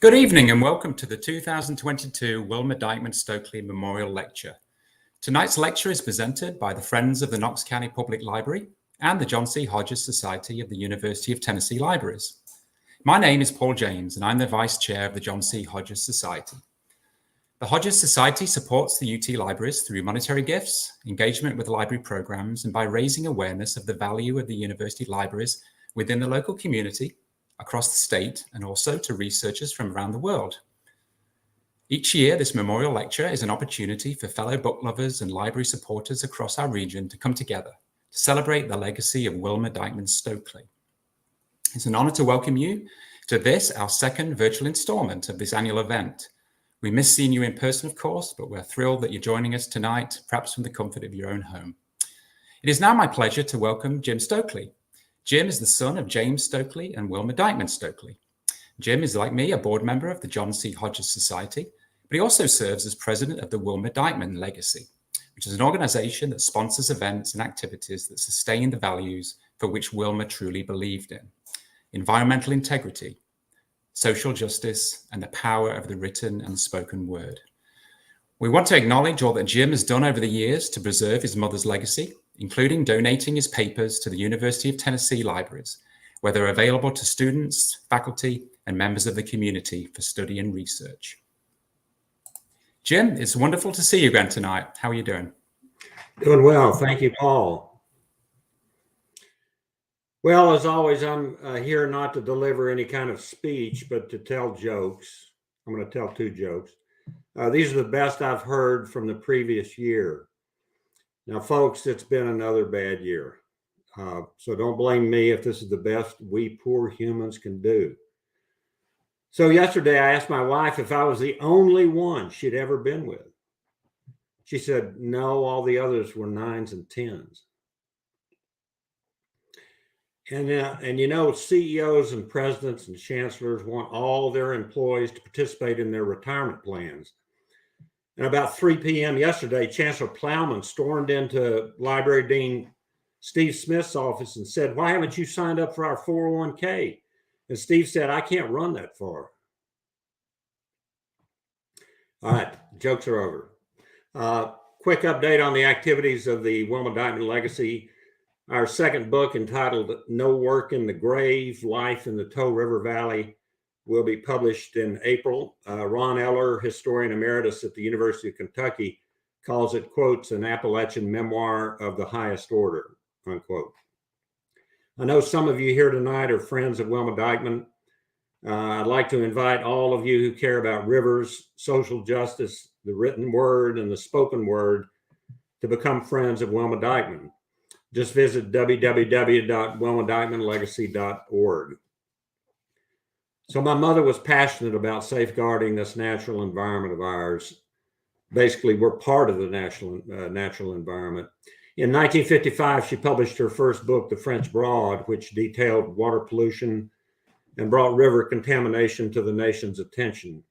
Good evening and welcome to the 2022 Wilma Dykeman Stokely Memorial Lecture. Tonight's lecture is presented by the Friends of the Knox County Public Library and the John C. Hodges Society of the University of Tennessee Libraries. My name is Paul James and I'm the Vice Chair of the John C. Hodges Society. The Hodges Society supports the UT Libraries through monetary gifts, engagement with library programs, and by raising awareness of the value of the university libraries within the local community, across the state, and also to researchers from around the world. Each year, this memorial lecture is an opportunity for fellow book lovers and library supporters across our region to come together to celebrate the legacy of Wilma Dykeman Stokely. It's an honor to welcome you to this, our second virtual installment of this annual event. We miss seeing you in person, of course, but we're thrilled that you're joining us tonight, perhaps from the comfort of your own home. It is now my pleasure to welcome Jim Stokely. Jim is the son of James Stokely and Wilma Dykeman Stokely. Jim is, like me, a board member of the John C. Hodges Society, but he also serves as president of the Wilma Dykeman Legacy, which is an organization that sponsors events and activities that sustain the values for which Wilma truly believed in: environmental integrity, social justice, and the power of the written and spoken word. We want to acknowledge all that Jim has done over the years to preserve his mother's legacy, including donating his papers to the University of Tennessee Libraries, where they're available to students, faculty, and members of the community for study and research. Jim, it's wonderful to see you again tonight. How are you doing? Doing well. Thank you, Paul. Well, as always, I'm here not to deliver any kind of speech, but to tell jokes. I'm going to tell two jokes. These are the best I've heard from the previous year. Now, folks, it's been another bad year. So don't blame me if this is the best we poor humans can do. So yesterday, I asked my wife if I was the only one she'd ever been with. She said, no, all the others were 9s and 10s. And you know, CEOs and presidents and chancellors want all their employees to participate in their retirement plans. And about 3 p.m. yesterday, Chancellor Plowman stormed into Library Dean Steve Smith's office and said, "Why haven't you signed up for our 401k?" And Steve said, "I can't run that far." All right, jokes are over. Quick update on the activities of the Wilma Dykeman Legacy. Our second book, entitled No Work in the Grave, Life in the Tow River Valley, will be published in April. Ron Eller, historian emeritus at the University of Kentucky, calls it, quotes, an Appalachian memoir of the highest order, unquote. I know some of you here tonight are friends of Wilma Dykeman. I'd like to invite all of you who care about rivers, social justice, the written word, and the spoken word to become friends of Wilma Dykeman. Just visit www.wilmadykemanlegacy.org. So my mother was passionate about safeguarding this natural environment of ours. Basically, we're part of the natural environment. In 1955, she published her first book, The French Broad, which detailed water pollution and brought river contamination to the nation's attention.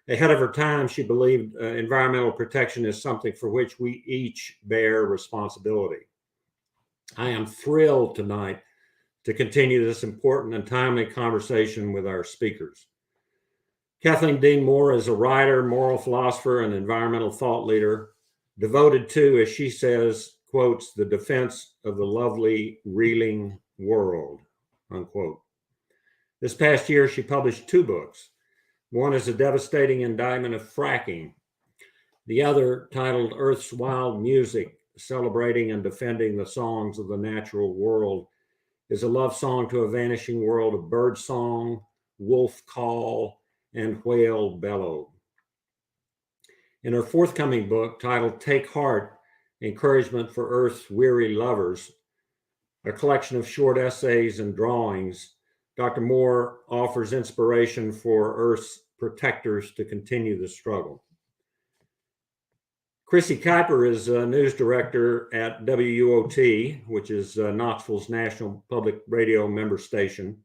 Ahead of her time, she believed environmental protection is something for which we each bear responsibility. I am thrilled tonight to continue this important and timely conversation with our speakers. Kathleen Dean Moore is a writer, moral philosopher, and environmental thought leader, devoted to, as she says, quotes, the defense of the lovely, reeling world, unquote. This past year, she published 2 books. One is a devastating indictment of fracking. The other, titled Earth's Wild Music, Celebrating and Defending the Songs of the Natural World, is a love song to a vanishing world of bird song, wolf call, and whale bellow. In her forthcoming book, titled Take Heart, Encouragement for Earth's Weary Lovers, a collection of short essays and drawings, Dr. Moore offers inspiration for Earth's protectors to continue the struggle. Chrissy Keuper is a news director at WUOT, which is Knoxville's national public radio member station.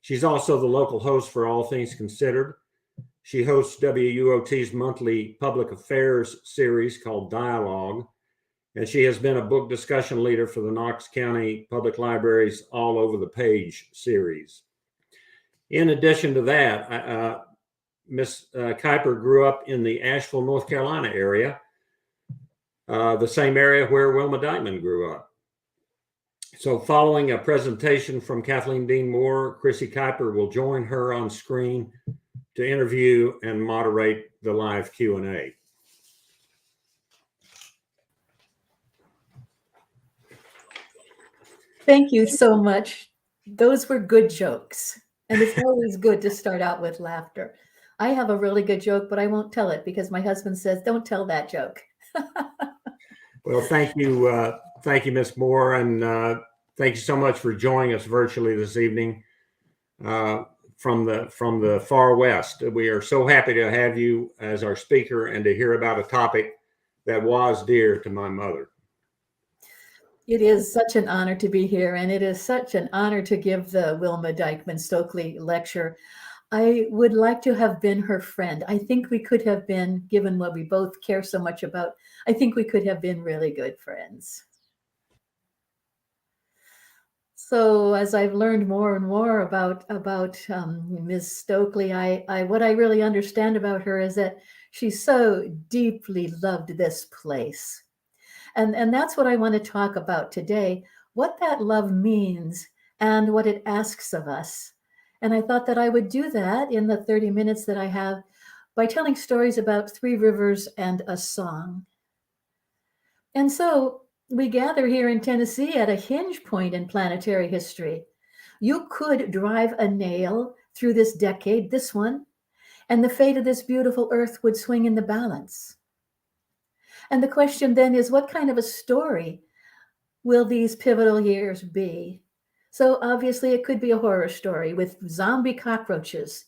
She's also the local host for All Things Considered. She hosts WUOT's monthly public affairs series called Dialogue, and she has been a book discussion leader for the Knox County Public Library's All Over the Page series. In addition to that, Miss Keuper grew up in the Asheville, North Carolina area, the same area where Wilma Dykeman grew up. So following a presentation from Kathleen Dean Moore, Chrissy Keuper will join her on screen to interview and moderate the live Q&A. Thank you so much. Those were good jokes. And it's always good to start out with laughter. I have a really good joke, but I won't tell it because my husband says, don't tell that joke. Well, thank you, Ms. Moore, and thank you so much for joining us virtually this evening from the far west. We are so happy to have you as our speaker and to hear about a topic that was dear to my mother. It is such an honor to be here, and it is such an honor to give the Wilma Dykeman Stokely lecture. I would like to have been her friend. I think we could have been, given what we both care so much about, I think we could have been really good friends. So as I've learned more and more about Ms. Stokely, what I really understand about her is that she so deeply loved this place. And that's what I want to talk about today, what that love means and what it asks of us. And I thought that I would do that in the 30 minutes that I have by telling stories about three rivers and a song. And so we gather here in Tennessee at a hinge point in planetary history. You could drive a nail through this decade, this one, and the fate of this beautiful earth would swing in the balance. And the question then is, what kind of a story will these pivotal years be? So obviously it could be a horror story with zombie cockroaches.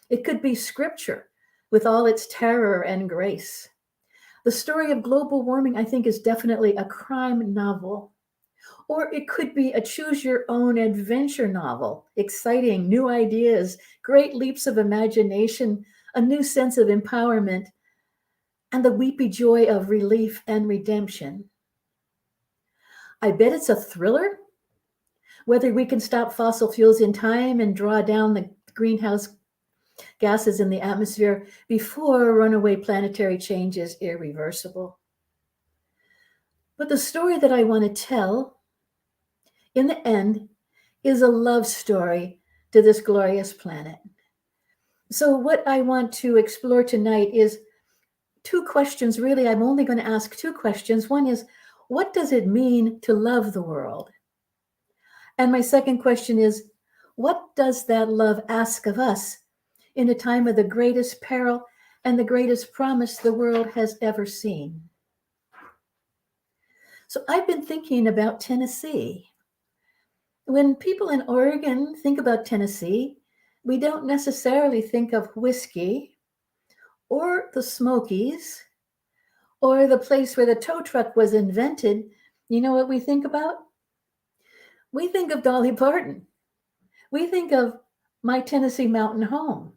It could be scripture with all its terror and grace. The story of global warming, I think, is definitely a crime novel. Or it could be a choose your own adventure novel, exciting new ideas, great leaps of imagination, a new sense of empowerment, and the weepy joy of relief and redemption. I bet it's a thriller. Whether we can stop fossil fuels in time and draw down the greenhouse gases in the atmosphere before runaway planetary change is irreversible. But the story that I want to tell, in the end, is a love story to this glorious planet. So what I want to explore tonight is two questions. Really, I'm only going to ask two questions. One is, what does it mean to love the world? And my second question is, what does that love ask of us in a time of the greatest peril and the greatest promise the world has ever seen? So I've been thinking about Tennessee. When people in Oregon think about Tennessee, we don't necessarily think of whiskey or the Smokies or the place where the tow truck was invented. You know what we think about? We think of Dolly Parton. We think of My Tennessee Mountain Home.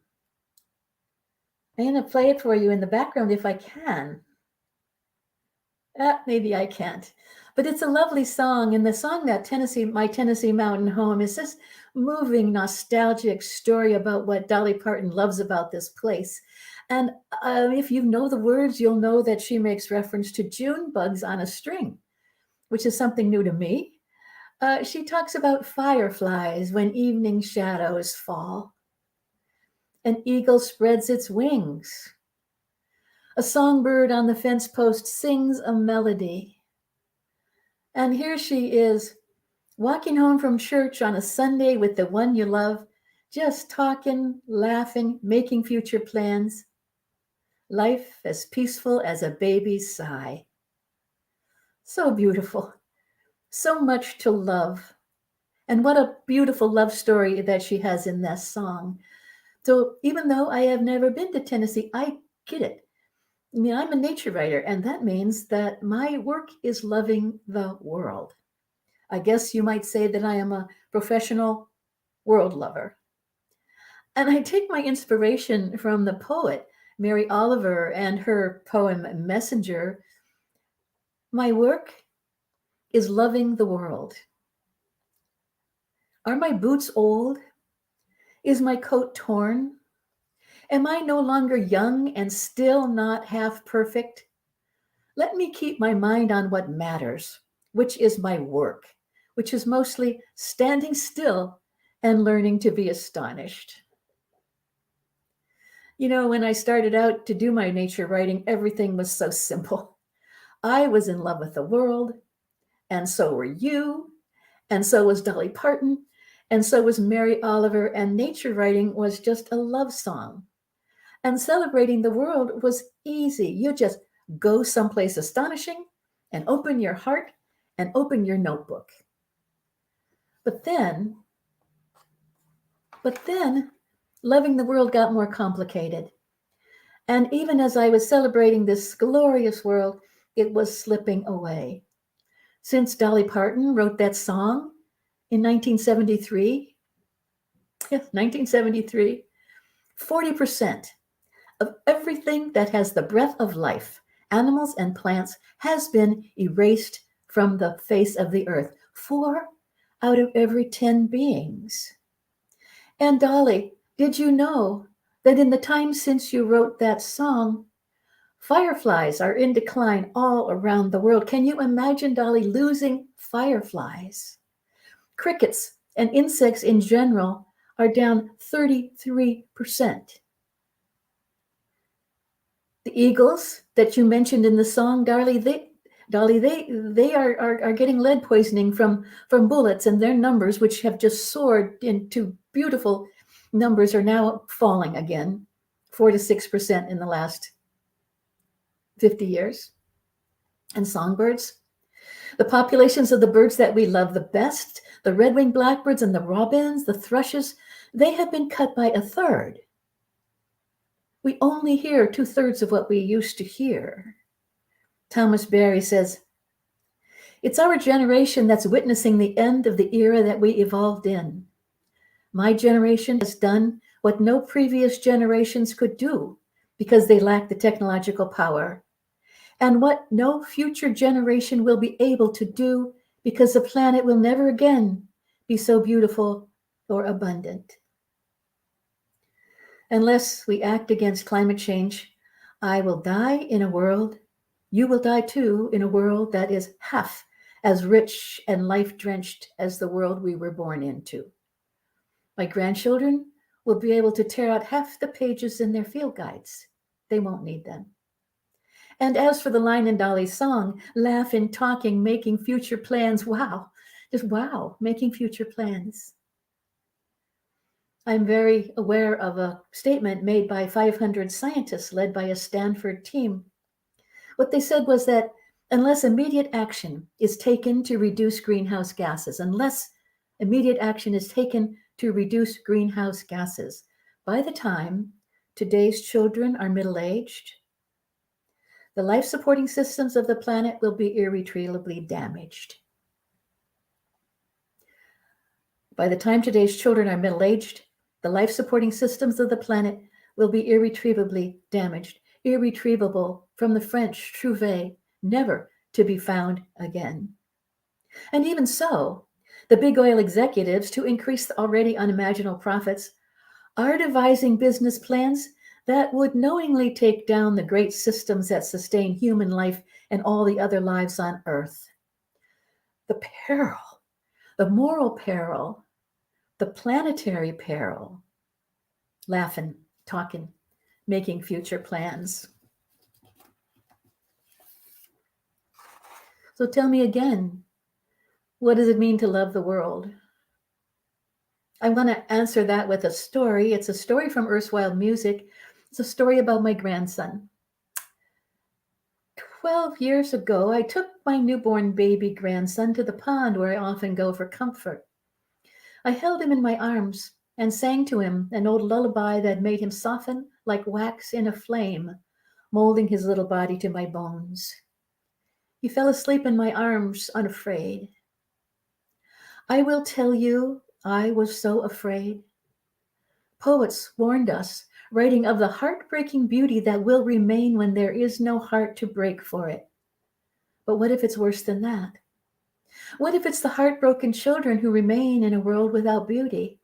I'm going to play it for you in the background if I can. Maybe I can't. But it's a lovely song. And the song that My Tennessee Mountain Home is this moving, nostalgic story about what Dolly Parton loves about this place. And if you know the words, you'll know that she makes reference to June bugs on a string, which is something new to me. She talks about fireflies when evening shadows fall. An eagle spreads its wings. A songbird on the fence post sings a melody. And here she is, walking home from church on a Sunday with the one you love, just talking, laughing, making future plans. Life as peaceful as a baby's sigh. So beautiful. So much to love. And what a beautiful love story that she has in this song. So even though I have never been to Tennessee, I get it. I mean, I'm a nature writer, and that means that my work is loving the world. I guess you might say that I am a professional world lover. And I take my inspiration from the poet, Mary Oliver, and her poem, Messenger. My work is loving the world. Are my boots old? Is my coat torn? Am I no longer young and still not half perfect? Let me keep my mind on what matters, which is my work, which is mostly standing still and learning to be astonished. You know, when I started out to do my nature writing, everything was so simple. I was in love with the world, and so were you, and so was Dolly Parton, and so was Mary Oliver, and nature writing was just a love song. And celebrating the world was easy. You just go someplace astonishing and open your heart and open your notebook. But then, loving the world got more complicated. And even as I was celebrating this glorious world, it was slipping away. Since Dolly Parton wrote that song in 1973, 40% of everything that has the breath of life, animals and plants, has been erased from the face of the earth. 4 out of every 10 beings. And Dolly, did you know that in the time since you wrote that song, fireflies are in decline all around the world? Can you imagine, Dolly, losing fireflies? Crickets and insects in general are down 33%. The eagles that you mentioned in the song, Dolly, they are getting lead poisoning from bullets, and their numbers, which have just soared into beautiful numbers, are now falling again, 4 to 6% in the last 50 years. And songbirds, the populations of the birds that we love the best, the red-winged blackbirds and the robins, the thrushes, they have been cut by 1/3. We only hear 2/3 of what we used to hear. Thomas Berry says, it's our generation that's witnessing the end of the era that we evolved in. My generation has done what no previous generations could do because they lack the technological power, and what no future generation will be able to do because the planet will never again be so beautiful or abundant. Unless we act against climate change, I will die in a world, you will die too, in a world that is half as rich and life-drenched as the world we were born into. My grandchildren will be able to tear out half the pages in their field guides. They won't need them. And as for the line in Dolly's song, laughing, talking, making future plans, wow, just wow, making future plans. I'm very aware of a statement made by 500 scientists led by a Stanford team. What they said was that unless immediate action is taken to reduce greenhouse gases, by the time today's children are middle-aged, the life-supporting systems of the planet will be irretrievably damaged. By the time today's children are middle-aged, the life-supporting systems of the planet will be irretrievably damaged. Irretrievable from the French trouver, never to be found again. And even so, the big oil executives, to increase the already unimaginable profits, are devising business plans that would knowingly take down the great systems that sustain human life and all the other lives on Earth. The peril, the moral peril, the planetary peril, laughing, talking, making future plans. So tell me again, what does it mean to love the world? I want to answer that with a story. It's a story from Erstwhile Music. It's a story about my grandson. 12 years ago, I took my newborn baby grandson to the pond where I often go for comfort. I held him in my arms and sang to him an old lullaby that made him soften like wax in a flame, molding his little body to my bones. He fell asleep in my arms, unafraid. I will tell you, I was so afraid. Poets warned us, writing of the heartbreaking beauty that will remain when there is no heart to break for it. But what if it's worse than that? What if it's the heartbroken children who remain in a world without beauty?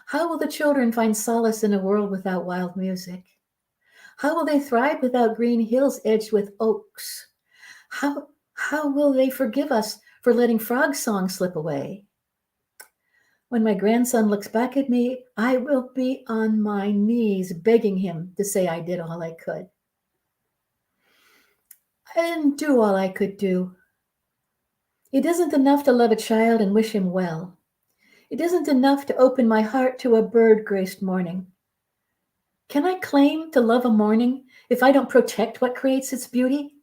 How will the children find solace in a world without wild music? How will they thrive without green hills edged with oaks? How will they forgive us for letting frog song slip away? When my grandson looks back at me, I will be on my knees begging him to say I did all I could. I didn't do all I could do. It isn't enough to love a child and wish him well. It isn't enough to open my heart to a bird-graced morning. Can I claim to love a morning if I don't protect what creates its beauty?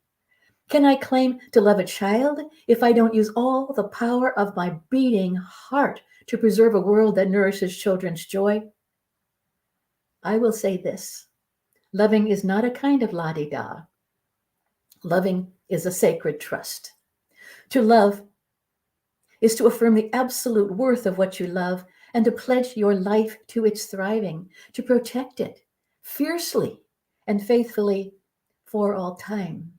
Can I claim to love a child if I don't use all the power of my beating heart to preserve a world that nourishes children's joy? I will say this: loving is not a kind of la-di-da. Loving is a sacred trust. To love is to affirm the absolute worth of what you love and to pledge your life to its thriving, to protect it fiercely and faithfully for all time.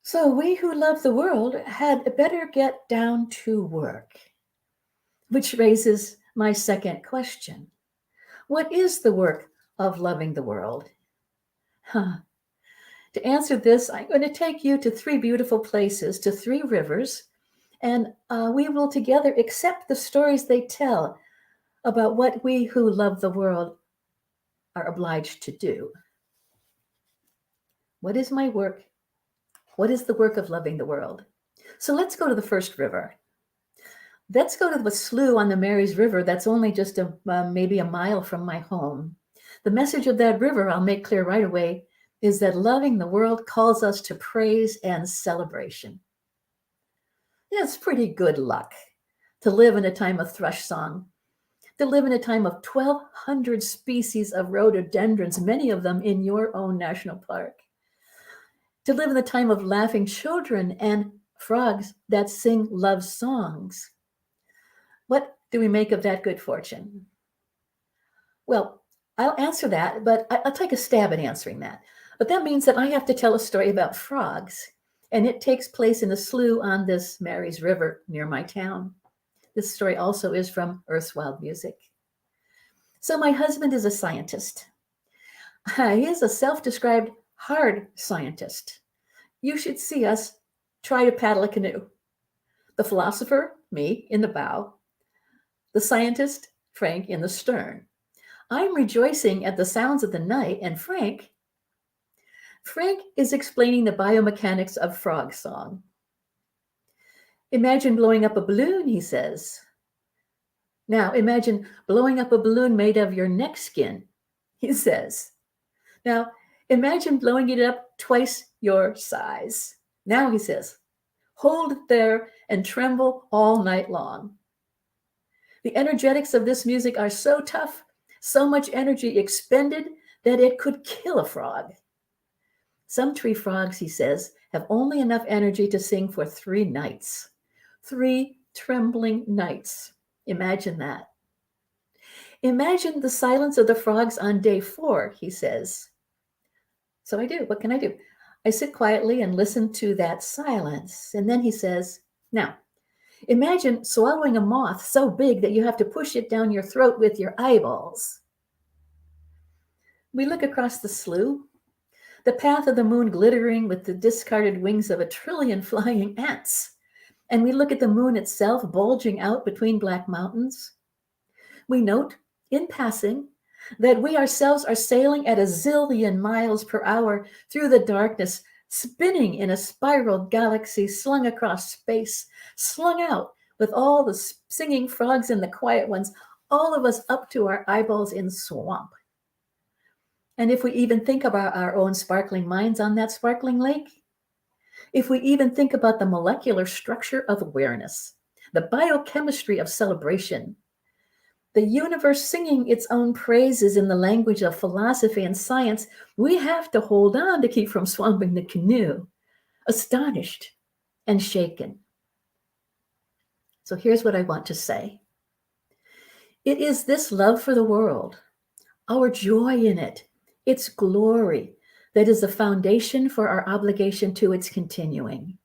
So we who love the world had better get down to work, which raises my second question. What is the work of loving the world? To answer this, I'm going to take you to three beautiful places, to three rivers, and we will together accept the stories they tell about what we who love the world are obliged to do. What is my work? What is the work of loving the world? So let's go to the first river. Let's go to the slough on the Marys River that's only just maybe a mile from my home. The message of that river, I'll make clear right away, is that loving the world calls us to praise and celebration. It's pretty good luck to live in a time of thrush song, to live in a time of 1,200 species of rhododendrons, many of them in your own national park, to live in the time of laughing children and frogs that sing love songs. What do we make of that good fortune? Well, I'll answer that, but I'll take a stab at answering that. But that means that I have to tell a story about frogs, and it takes place in a slough on this Marys River near my town. This story also is from Earth's Wild Music. So my husband is a scientist. He is a self-described hard scientist. You should see us try to paddle a canoe. The philosopher, me, in the bow. The scientist, Frank, in the stern. I'm rejoicing at the sounds of the night, and Frank is explaining the biomechanics of frog song. Imagine blowing up a balloon, he says. Now imagine blowing up a balloon made of your neck skin, he says. Now imagine blowing it up twice your size. Now, he says, hold it there and tremble all night long. The energetics of this music are so tough, so much energy expended that it could kill a frog. Some tree frogs, he says, have only enough energy to sing for 3 nights. 3 trembling nights. Imagine that. Imagine the silence of the frogs on day 4, he says. So I do. What can I do? I sit quietly and listen to that silence. And then he says, now, imagine swallowing a moth so big that you have to push it down your throat with your eyeballs. We look across the slough, the path of the moon glittering with the discarded wings of 1 trillion flying ants. And we look at the moon itself bulging out between black mountains. We note, in passing, that we ourselves are sailing at 1 zillion miles per hour through the darkness, spinning in a spiral galaxy slung across space, slung out with all the singing frogs and the quiet ones, all of us up to our eyeballs in swamp. And if we even think about our own sparkling minds on that sparkling lake, if we even think about the molecular structure of awareness, the biochemistry of celebration, the universe singing its own praises in the language of philosophy and science, we have to hold on to keep from swamping the canoe, astonished and shaken. So here's what I want to say. It is this love for the world, our joy in it, its glory, that is the foundation for our obligation to its continuing.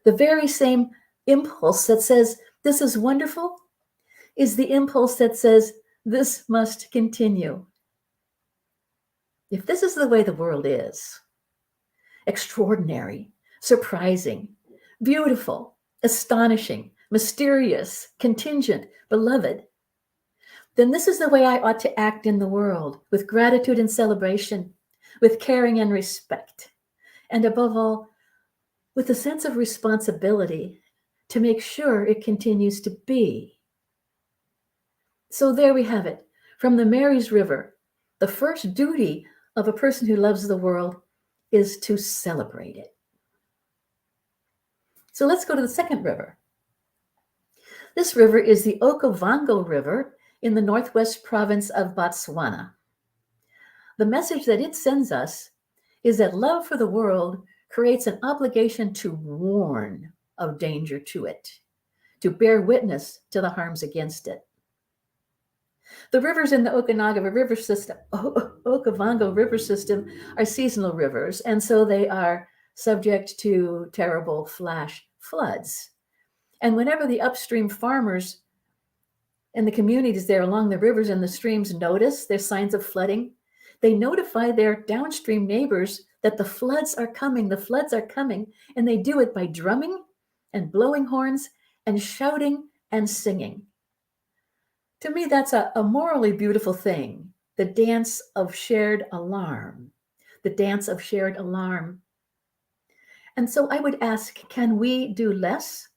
The very same impulse that says, this is wonderful, is the impulse that says, this must continue. If this is the way the world is, extraordinary, surprising, beautiful, astonishing, mysterious, contingent, beloved, then this is the way I ought to act in the world, with gratitude and celebration, with caring and respect, and above all, with a sense of responsibility to make sure it continues to be. So there we have it. From the Mary's River, the first duty of a person who loves the world is to celebrate it. So let's go to the second river. This river is the Okavango River in the northwest province of Botswana. The message that it sends us is that love for the world creates an obligation to warn of danger to it, to bear witness to the harms against it. The rivers in the Okavango River system are seasonal rivers, and so they are subject to terrible flash floods. And whenever the upstream farmers and the communities there along the rivers and the streams notice there's signs of flooding, they notify their downstream neighbors that the floods are coming, and they do it by drumming and blowing horns and shouting and singing. To me, that's a morally beautiful thing, the dance of shared alarm, the dance of shared alarm. And so I would ask, can we do less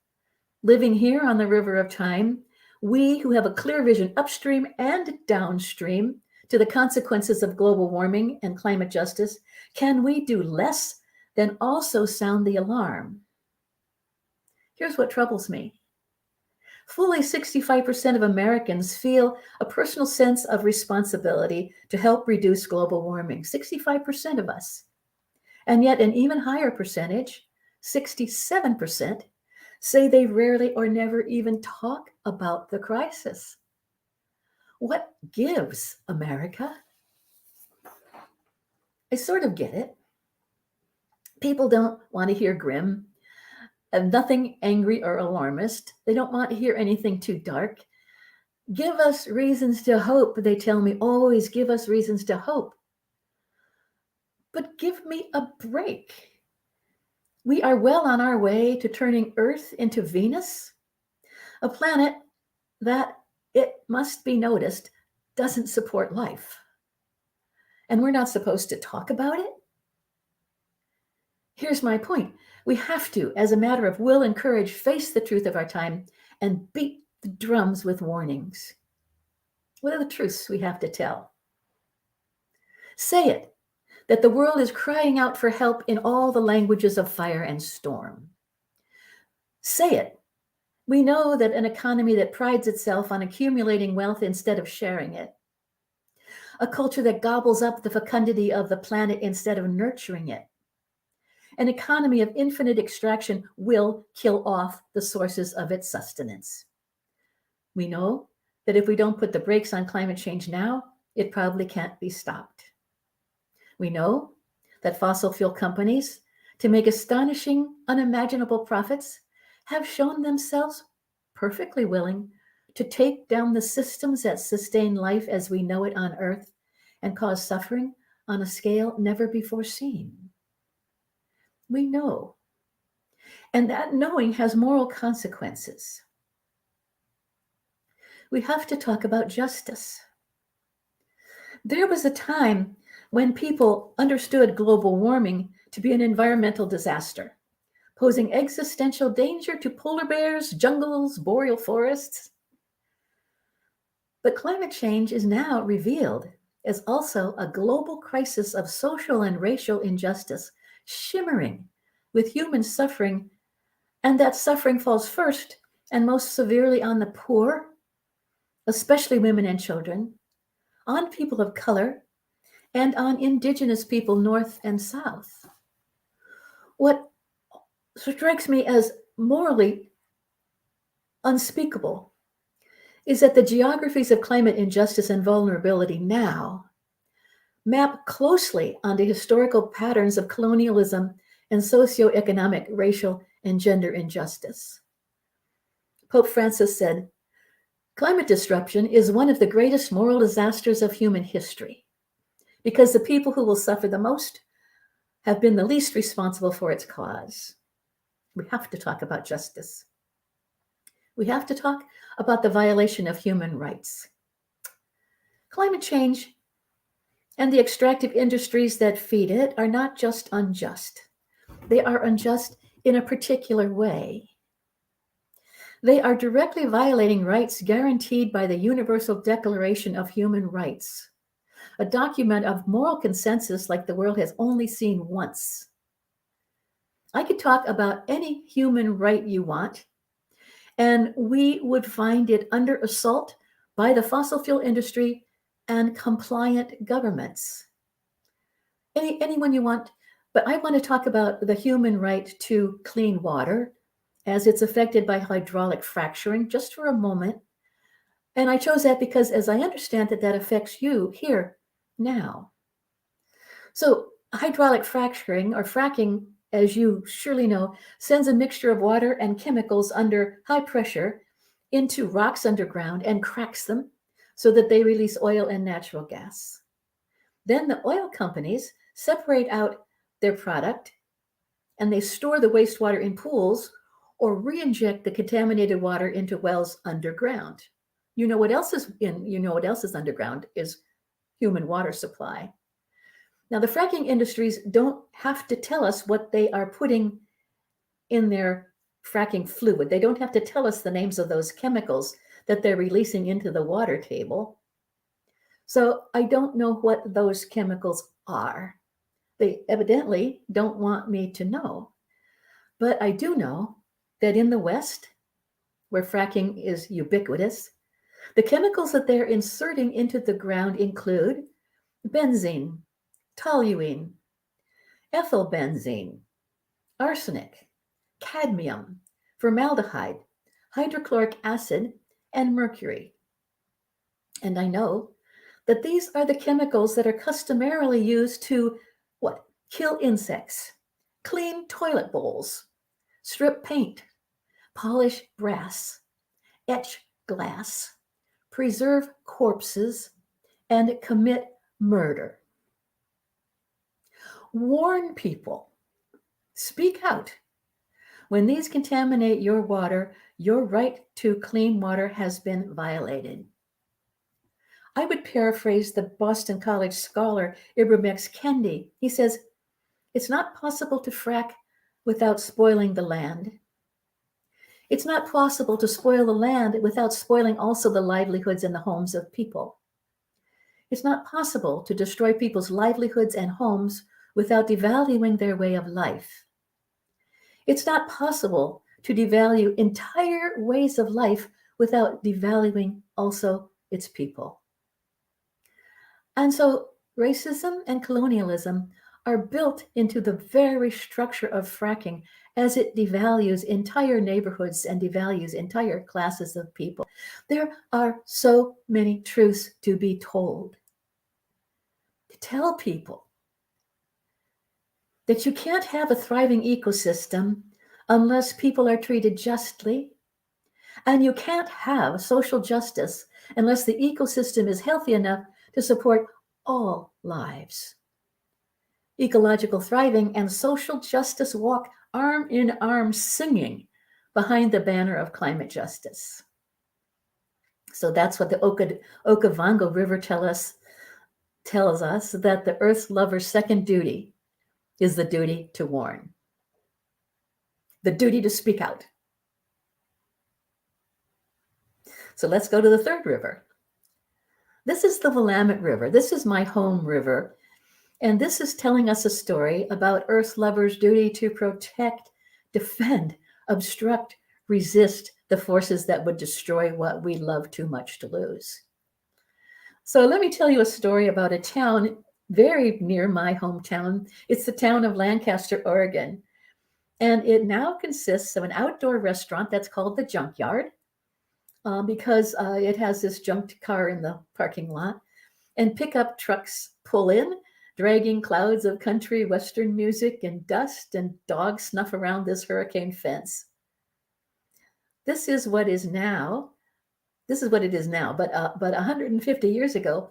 living here on the river of time? We who have a clear vision upstream and downstream to the consequences of global warming and climate justice, can we do less than also sound the alarm? Here's what troubles me. Fully 65% of Americans feel a personal sense of responsibility to help reduce global warming, 65% of us. And yet an even higher percentage, 67%, say they rarely or never even talk about the crisis. What gives, America? I sort of get it. People don't want to hear grim, and nothing angry or alarmist. They don't want to hear anything too dark. Give us reasons to hope, they tell me. Always give us reasons to hope. But give me a break. We are well on our way to turning Earth into Venus, a planet that, it must be noticed, doesn't support life. And we're not supposed to talk about it? Here's my point. We have to, as a matter of will and courage, face the truth of our time and beat the drums with warnings. What are the truths we have to tell? Say it, that the world is crying out for help in all the languages of fire and storm. Say it. We know that an economy that prides itself on accumulating wealth instead of sharing it, a culture that gobbles up the fecundity of the planet instead of nurturing it, an economy of infinite extraction will kill off the sources of its sustenance. We know that if we don't put the brakes on climate change now, it probably can't be stopped. We know that fossil fuel companies, to make astonishing, unimaginable profits, have shown themselves perfectly willing to take down the systems that sustain life as we know it on Earth and cause suffering on a scale never before seen. We know. And that knowing has moral consequences. We have to talk about justice. There was a time when people understood global warming to be an environmental disaster, posing existential danger to polar bears, jungles, boreal forests. But climate change is now revealed as also a global crisis of social and racial injustice, shimmering with human suffering, and that suffering falls first and most severely on the poor, especially women and children, on people of color, and on indigenous people north and south. What strikes me as morally unspeakable is that the geographies of climate injustice and vulnerability now map closely onto historical patterns of colonialism and socioeconomic, racial, and gender injustice. Pope Francis said, Climate disruption is one of the greatest moral disasters of human history because the people who will suffer the most have been the least responsible for its cause. We have to talk about justice. We have to talk about the violation of human rights. Climate change and the extractive industries that feed it are not just unjust. They are unjust in a particular way. They are directly violating rights guaranteed by the Universal Declaration of Human Rights, a document of moral consensus like the world has only seen once. I could talk about any human right you want, and we would find it under assault by the fossil fuel industry and compliant governments. Anyone you want, but I want to talk about the human right to clean water as it's affected by hydraulic fracturing just for a moment. And I chose that because as I understand that affects you here now. So hydraulic fracturing or fracking, as you surely know, sends a mixture of water and chemicals under high pressure into rocks underground and cracks them so that they release oil and natural gas. Then the oil companies separate out their product and they store the wastewater in pools or re-inject the contaminated water into wells underground. You know what else is underground is human water supply. Now, the fracking industries don't have to tell us what they are putting in their fracking fluid. They don't have to tell us the names of those chemicals that they're releasing into the water table. So I don't know what those chemicals are. They evidently don't want me to know. But I do know that in the West, where fracking is ubiquitous, the chemicals that they're inserting into the ground include benzene, toluene, ethylbenzene, arsenic, cadmium, formaldehyde, hydrochloric acid, and mercury. And I know that these are the chemicals that are customarily used to kill insects, clean toilet bowls, strip paint, polish brass, etch glass, preserve corpses, and commit murder. Warn people. Speak out. When these contaminate your water, your right to clean water has been violated. I would paraphrase the Boston College scholar Ibram X. Kendi. He says, it's not possible to frack without spoiling the land. It's not possible to spoil the land without spoiling also the livelihoods and the homes of people. It's not possible to destroy people's livelihoods and homes without devaluing their way of life. It's not possible to devalue entire ways of life without devaluing also its people. And so racism and colonialism are built into the very structure of fracking as it devalues entire neighborhoods and devalues entire classes of people. There are so many truths to be told. To tell people that you can't have a thriving ecosystem unless people are treated justly, and you can't have social justice unless the ecosystem is healthy enough to support all lives. Ecological thriving and social justice walk arm in arm singing behind the banner of climate justice. So that's what the Okavango River tells us, that the Earth lover's second duty is the duty to warn, the duty to speak out. So let's go to the third river. This is the Willamette River. This is my home river. And this is telling us a story about Earth lovers' duty to protect, defend, obstruct, resist the forces that would destroy what we love too much to lose. So let me tell you a story about a town very near my hometown. It's the town of Lancaster, Oregon. And it now consists of an outdoor restaurant that's called the Junkyard because it has this junked car in the parking lot. And pickup trucks pull in, dragging clouds of country western music and dust, and dogs snuff around this hurricane fence. This is what is now this is what it is now, but 150 years ago,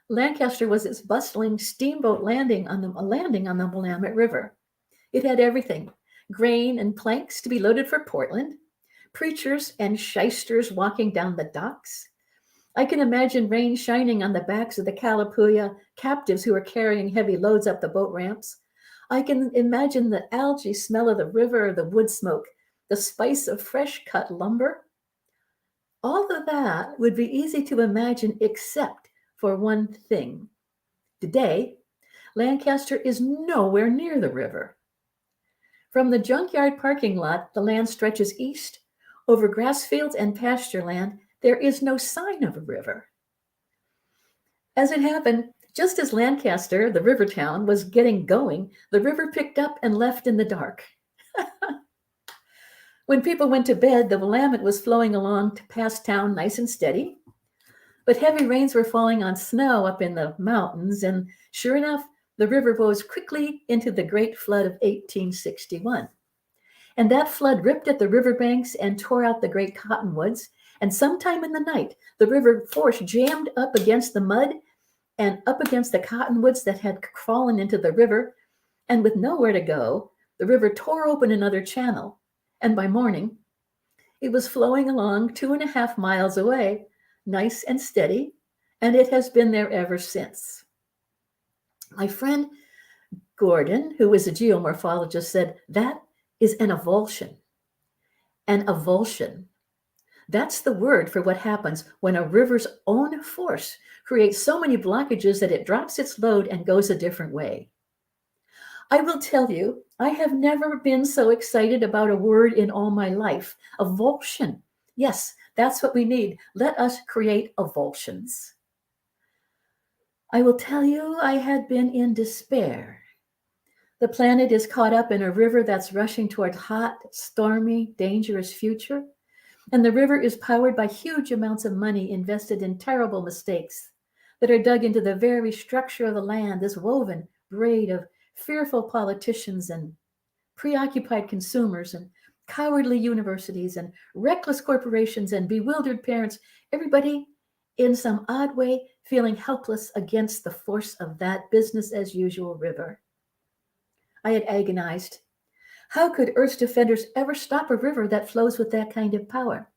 Lancaster was this bustling steamboat landing on the Willamette River. It had everything: grain and planks to be loaded for Portland, preachers and shysters walking down the docks. I can imagine rain shining on the backs of the Calapooya captives who are carrying heavy loads up the boat ramps. I can imagine the algae smell of the river, the wood smoke, the spice of fresh cut lumber. All of that would be easy to imagine except for one thing. Today, Lancaster is nowhere near the river. From the junkyard parking lot, the land stretches east over grass fields and pasture land. There is no sign of a river. As it happened, just as Lancaster, the river town, was getting going, the river picked up and left in the dark. When people went to bed, the Willamette was flowing along past town nice and steady, but heavy rains were falling on snow up in the mountains, and sure enough, the river rose quickly into the Great Flood of 1861. And that flood ripped at the riverbanks and tore out the great cottonwoods, and sometime in the night, the river force jammed up against the mud and up against the cottonwoods that had fallen into the river, and with nowhere to go, the river tore open another channel, and by morning, it was flowing along 2.5 miles away, nice and steady, and it has been there ever since. My friend Gordon, who is a geomorphologist, said that is an avulsion. An avulsion. That's the word for what happens when a river's own force creates so many blockages that it drops its load and goes a different way. I will tell you, I have never been so excited about a word in all my life. Avulsion. Yes, that's what we need. Let us create avulsions. I will tell you, I had been in despair. The planet is caught up in a river that's rushing toward hot, stormy, dangerous future. And the river is powered by huge amounts of money invested in terrible mistakes that are dug into the very structure of the land, this woven braid of fearful politicians and preoccupied consumers and cowardly universities and reckless corporations and bewildered parents, everybody in some odd way feeling helpless against the force of that business as usual river. I had agonized. How could Earth's defenders ever stop a river that flows with that kind of power?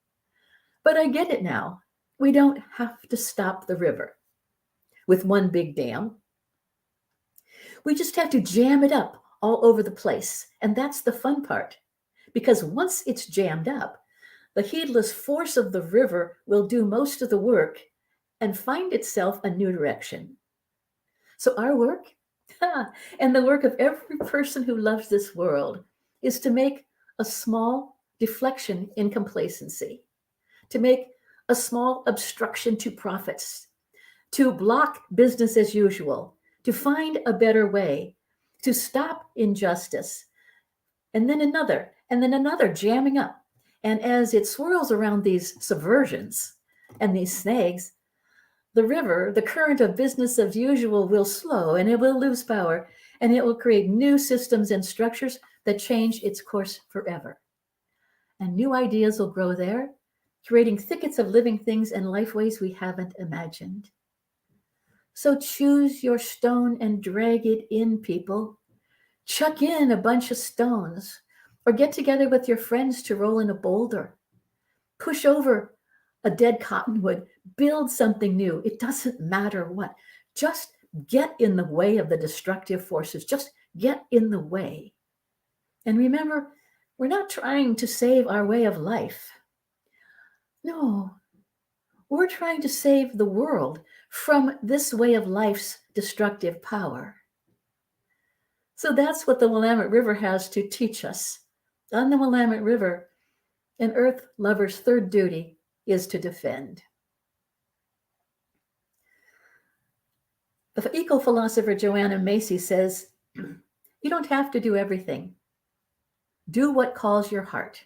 But I get it now. We don't have to stop the river with one big dam. We just have to jam it up all over the place. And that's the fun part. Because once it's jammed up, the heedless force of the river will do most of the work and find itself a new direction. So our work, and the work of every person who loves this world, is to make a small deflection in complacency, to make a small obstruction to profits, to block business as usual, to find a better way, to stop injustice, and then another jamming up. And as it swirls around these subversions and these snags, the river, the current of business as usual, will slow and it will lose power, and it will create new systems and structures that change its course forever. And new ideas will grow there, creating thickets of living things and lifeways we haven't imagined. So choose your stone and drag it in, people. Chuck in a bunch of stones, or get together with your friends to roll in a boulder. Push over a dead cottonwood, build something new. It doesn't matter what. Just get in the way of the destructive forces. Just get in the way. And remember, we're not trying to save our way of life. No, we're trying to save the world from this way of life's destructive power. So that's what the Willamette River has to teach us. On the Willamette River, an earth lover's third duty is to defend. The eco-philosopher Joanna Macy says, you don't have to do everything. Do what calls your heart.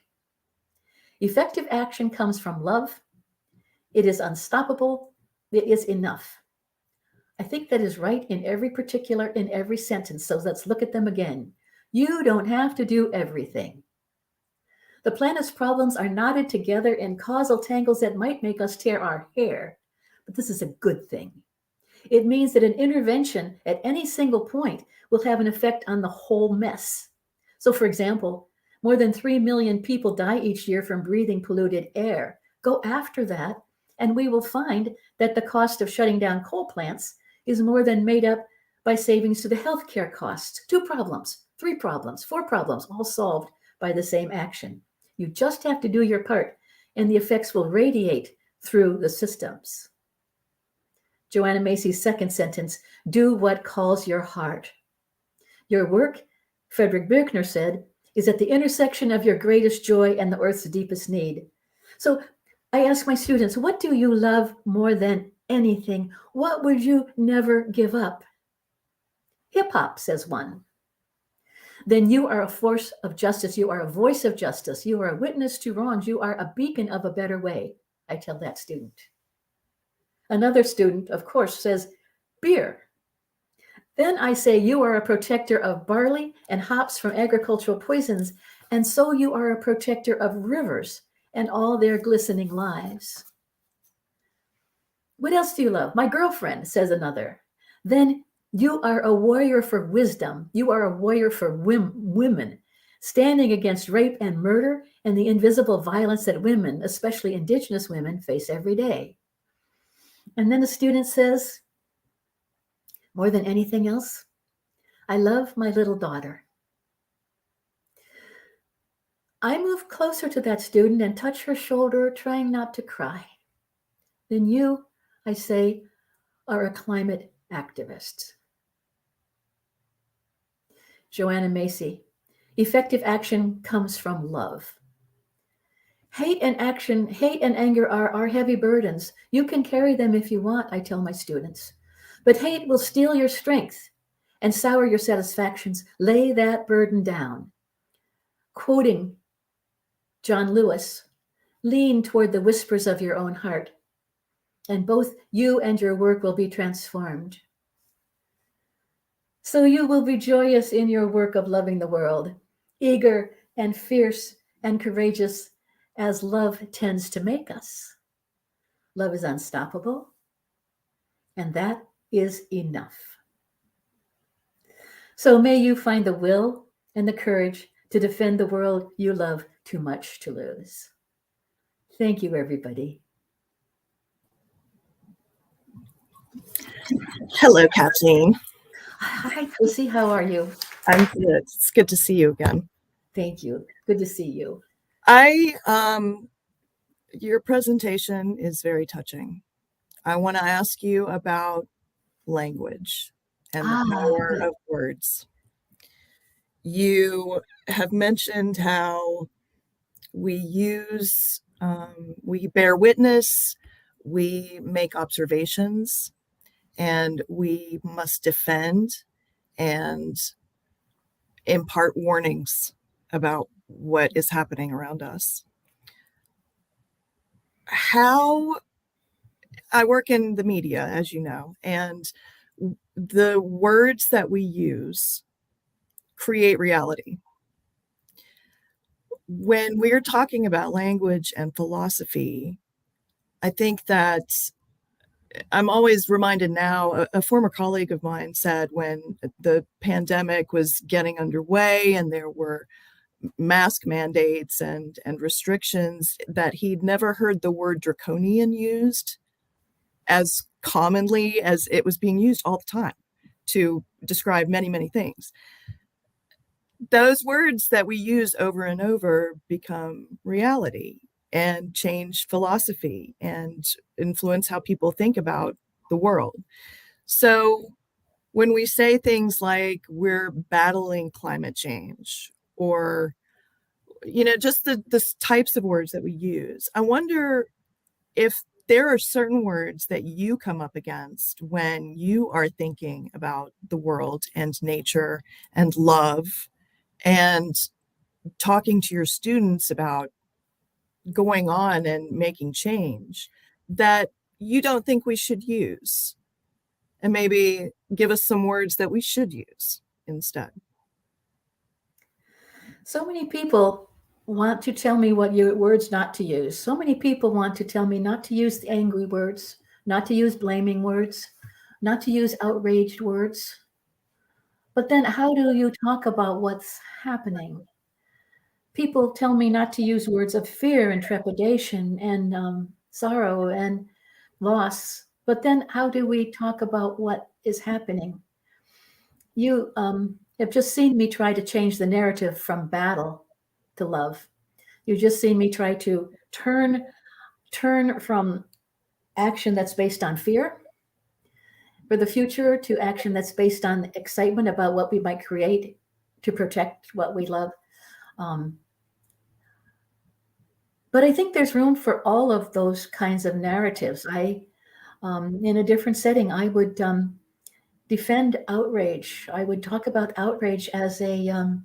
Effective action comes from love. It is unstoppable. It is enough. I think that is right in every sentence. So let's look at them again. You don't have to do everything. The planet's problems are knotted together in causal tangles that might make us tear our hair. But this is a good thing. It means that an intervention at any single point will have an effect on the whole mess. So, for example, more than 3 million people die each year from breathing polluted air. Go after that, and we will find that the cost of shutting down coal plants is more than made up by savings to the healthcare costs. 2 problems, 3 problems, 4 problems, all solved by the same action. You just have to do your part, and the effects will radiate through the systems. Joanna Macy's second sentence, do what calls your heart. Your work, Frederick Buechner said, is at the intersection of your greatest joy and the earth's deepest need. So I ask my students, what do you love more than anything? What would you never give up? Hip hop, says one. Then you are a force of justice. You are a voice of justice. You are a witness to wrongs. You are a beacon of a better way, I tell that student. Another student, of course, says beer. Then I say you are a protector of barley and hops from agricultural poisons, and so you are a protector of rivers and all their glistening lives. What else do you love? My girlfriend, says another. Then you are a warrior for wisdom. You are a warrior for women, standing against rape and murder and the invisible violence that women, especially Indigenous women, face every day. And then the student says, more than anything else, I love my little daughter. I move closer to that student and touch her shoulder, trying not to cry. Then you, I say, are a climate activist. Joanna Macy, effective action comes from love. Hate and anger are heavy burdens. You can carry them if you want, I tell my students. But hate will steal your strength and sour your satisfactions. Lay that burden down. Quoting John Lewis, lean toward the whispers of your own heart, and both you and your work will be transformed. So you will be joyous in your work of loving the world, eager and fierce and courageous as love tends to make us. Love is unstoppable, and that is enough. So may you find the will and the courage to defend the world you love too much to lose. Thank you, everybody. Hello, Kathleen. Hi, Chrissy. How are you? I'm good. It's good to see you again. Thank you. Good to see you. Your presentation is very touching. I want to ask you about language and the power of words. You have mentioned how we bear witness, we make observations, and we must defend and impart warnings about what is happening around us. I work in the media, as you know, and the words that we use create reality. When we're talking about language and philosophy, I think that I'm always reminded now, a former colleague of mine said when the pandemic was getting underway and there were mask mandates and restrictions, that he'd never heard the word draconian used as commonly as it was being used all the time to describe many, many things. Those words that we use over and over become reality and change philosophy and influence how people think about the world. So when we say things like we're battling climate change, or just the types of words that we use, I wonder if there are certain words that you come up against when you are thinking about the world and nature and love and talking to your students about going on and making change, that you don't think we should use, and maybe give us some words that we should use instead. So many people want to tell me what words not to use. So many people want to tell me not to use the angry words, not to use blaming words, not to use outraged words. But then how do you talk about what's happening? People tell me not to use words of fear and trepidation and sorrow and loss. But then how do we talk about what is happening? You have just seen me try to change the narrative from battle to love. You've just seen me try to turn from action that's based on fear for the future to action that's based on excitement about what we might create to protect what we love. But I think there's room for all of those kinds of narratives. In a different setting, I would defend outrage. I would talk about outrage as a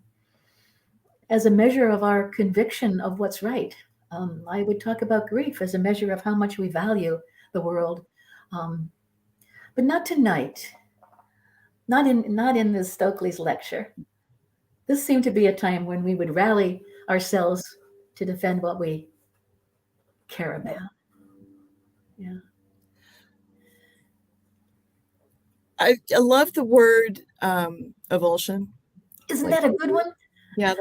measure of our conviction of what's right. I would talk about grief as a measure of how much we value the world. But not tonight. Not in the Stokely's lecture. This seemed to be a time when we would rally ourselves to defend what we care about. Yeah. I love the word avulsion. Isn't that a good one? Yeah,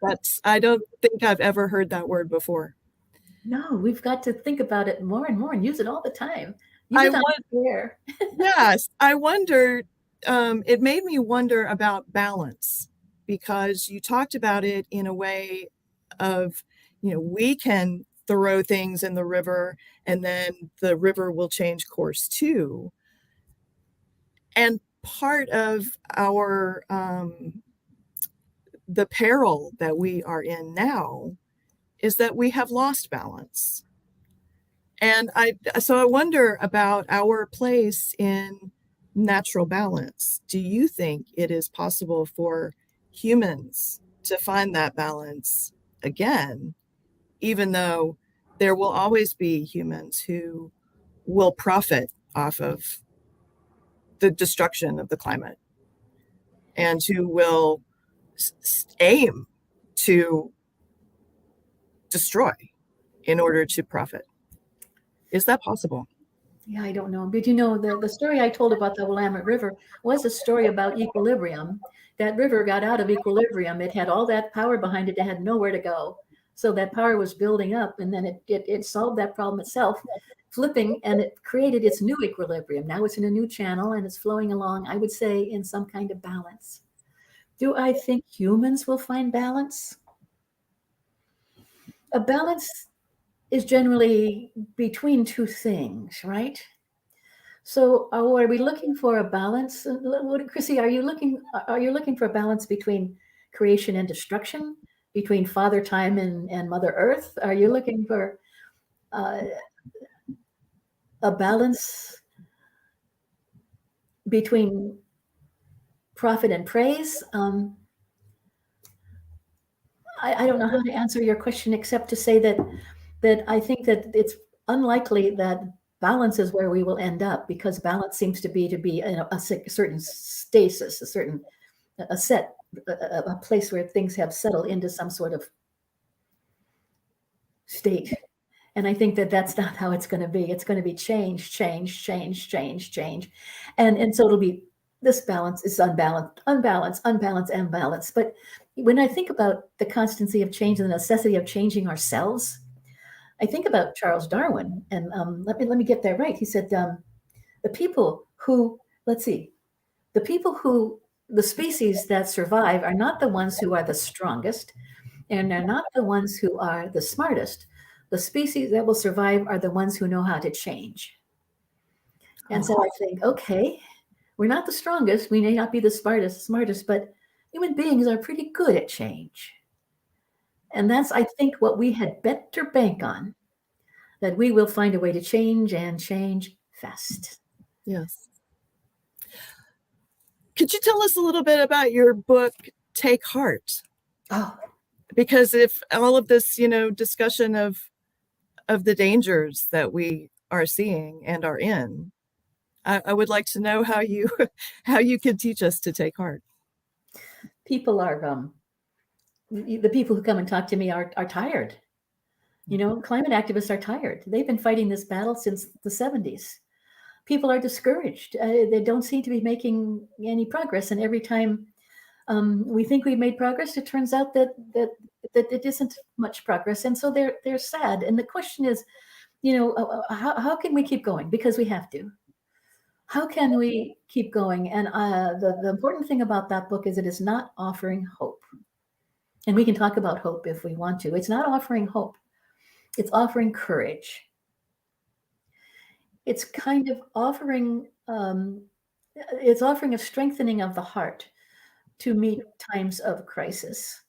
that's I don't think I've ever heard that word before. No, we've got to think about it more and more and use it all the time. Yes, I wonder, it made me wonder about balance, because you talked about it in a way of, we can throw things in the river and then the river will change course too. And part of our, the peril that we are in now is that we have lost balance. And so I wonder about our place in natural balance. Do you think it is possible for humans to find that balance again, even though there will always be humans who will profit off of the destruction of the climate and who will aim to destroy in order to profit? Is that possible? Yeah, I don't know. But the story I told about the Willamette River was a story about equilibrium. That river got out of equilibrium. It had all that power behind it. It had nowhere to go. So that power was building up, and then it solved that problem itself, flipping, and it created its new equilibrium. Now it's in a new channel and it's flowing along, I would say, in some kind of balance. Do I think humans will find balance? A balance is generally between two things, right? So are we looking for a balance? Chrissy, are you looking for a balance between creation and destruction, between Father Time and Mother Earth? Are you looking for a balance between profit and praise? I don't know how to answer your question except to say that I think that it's unlikely that balance is where we will end up, because balance seems to be a certain stasis, a place where things have settled into some sort of state. And I think that that's not how it's going to be. It's going to be change. And so it'll be, this balance is unbalanced. But when I think about the constancy of change and the necessity of changing ourselves, I think about Charles Darwin, and let me get that right. He said, the species that survive are not the ones who are the strongest, and they're not the ones who are the smartest. The species that will survive are the ones who know how to change. And so I think, okay, we're not the strongest. We may not be the smartest, but human beings are pretty good at change. And that's, I think, what we had better bank on, that we will find a way to change and change fast. Yes. Could you tell us a little bit about your book, Take Heart? Oh. Because if all of this, discussion of the dangers that we are seeing and are in, I would like to know how you could teach us to take heart. People are the people who come and talk to me are tired. Climate activists are tired. They've been fighting this battle since the 70s. People are discouraged. They don't seem to be making any progress. And every time we think we've made progress, it turns out that it isn't much progress. And so they're sad. And the question is, how can we keep going? Because we have to. How can we keep going? And the important thing about that book is it is not offering hope. And we can talk about hope if we want to. It's not offering hope. It's offering courage. It's kind of offering, it's offering a strengthening of the heart to meet times of crisis.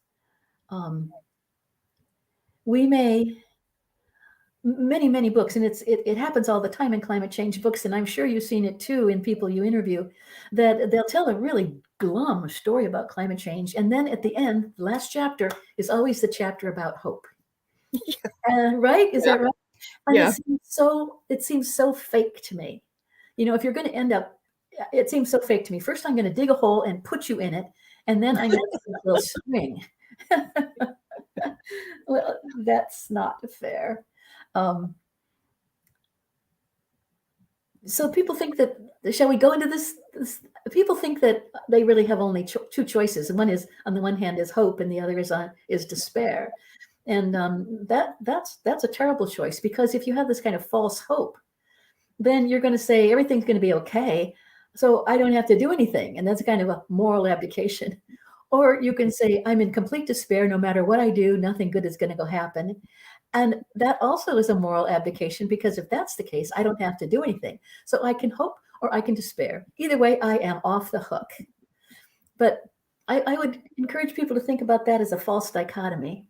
We may, many books, and it happens all the time in climate change books, and I'm sure you've seen it too in people you interview, that they'll tell a really glum story about climate change, and then at the end, the last chapter is always the chapter about hope. Right? Is that right? And it seems so fake to me. If you're going to end up, it seems so fake to me. First, I'm going to dig a hole and put you in it, and then I'm going to do a little swing. Well, that's not fair. So people think that, shall we go into this? People think that they really have only two choices, and one is, on the one hand, is hope, and the other is despair. And that's a terrible choice, because if you have this kind of false hope, then you're going to say everything's going to be okay, so I don't have to do anything, and that's kind of a moral abdication. Or you can say, I'm in complete despair. No matter what I do, nothing good is going to go happen. And that also is a moral abdication, because if that's the case, I don't have to do anything. So I can hope or I can despair. Either way, I am off the hook. But I would encourage people to think about that as a false dichotomy,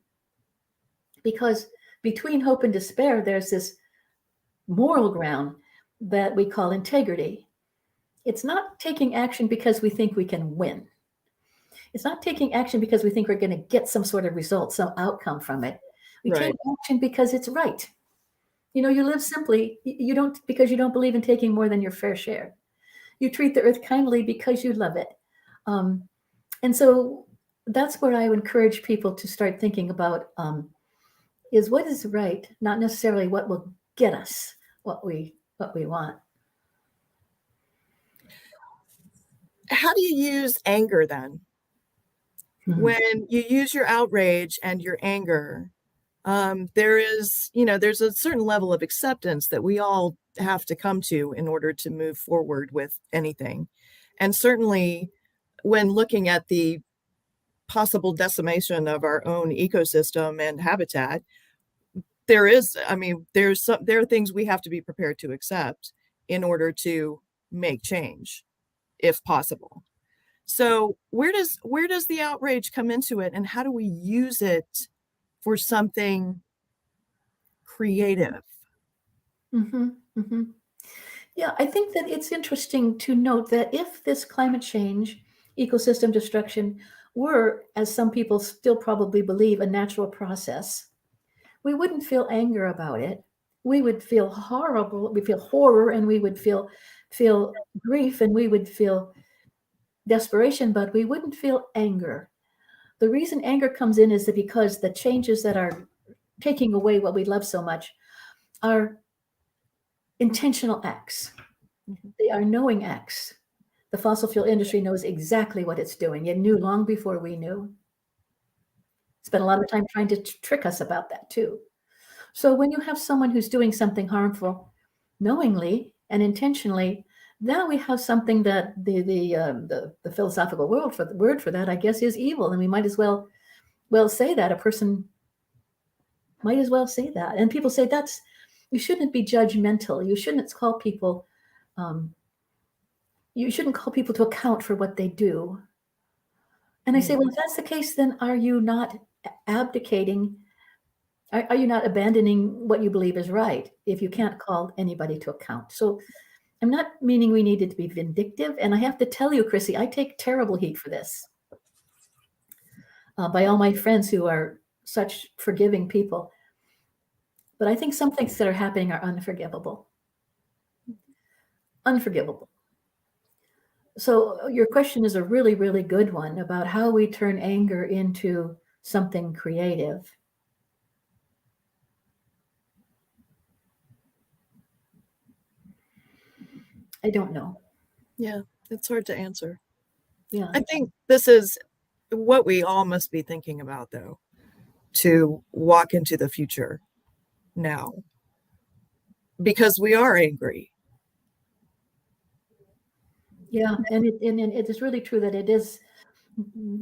because between hope and despair, there's this moral ground that we call integrity. It's not taking action because we think we can win. It's not taking action because we think we're going to get some sort of result, some outcome from it. We take action because it's right. You live simply. You don't, because you don't believe in taking more than your fair share. You treat the earth kindly because you love it. And so that's where I would encourage people to start thinking about, is what is right, not necessarily what will get us what we want. How do you use anger then? When you use your outrage and your anger, there's a certain level of acceptance that we all have to come to in order to move forward with anything. And certainly when looking at the possible decimation of our own ecosystem and habitat, there are things we have to be prepared to accept in order to make change, if possible. So where does the outrage come into it, and how do we use it for something creative? Yeah, I think that it's interesting to note that if this climate change, ecosystem destruction were, as some people still probably believe, a natural process, we wouldn't feel anger about it. We would feel horrible. We feel horror, and we would feel grief, and we would feel desperation, but we wouldn't feel anger. The reason anger comes in is that because the changes that are taking away what we love so much are intentional acts. They are knowing acts. The fossil fuel industry knows exactly what it's doing. It knew long before we knew. Spent a lot of time trying to trick us about that too. So when you have someone who's doing something harmful knowingly and intentionally, now we have something that the philosophical word for that, I guess, is evil, and we might as well say that. A person might as well say that. And people say you shouldn't be judgmental. You shouldn't call people. You shouldn't call people to account for what they do. And I say, well, if that's the case, then are you not abdicating? Are you not abandoning what you believe is right if you can't call anybody to account? So I'm not meaning we needed to be vindictive. And I have to tell you, Chrissy, I take terrible heat for this by all my friends who are such forgiving people. But I think some things that are happening are unforgivable. Unforgivable. So your question is a really, really good one about how we turn anger into something creative. I don't know. Yeah, it's hard to answer. Yeah. I think this is what we all must be thinking about, though, to walk into the future now, because we are angry. Yeah, and it is really true that it is,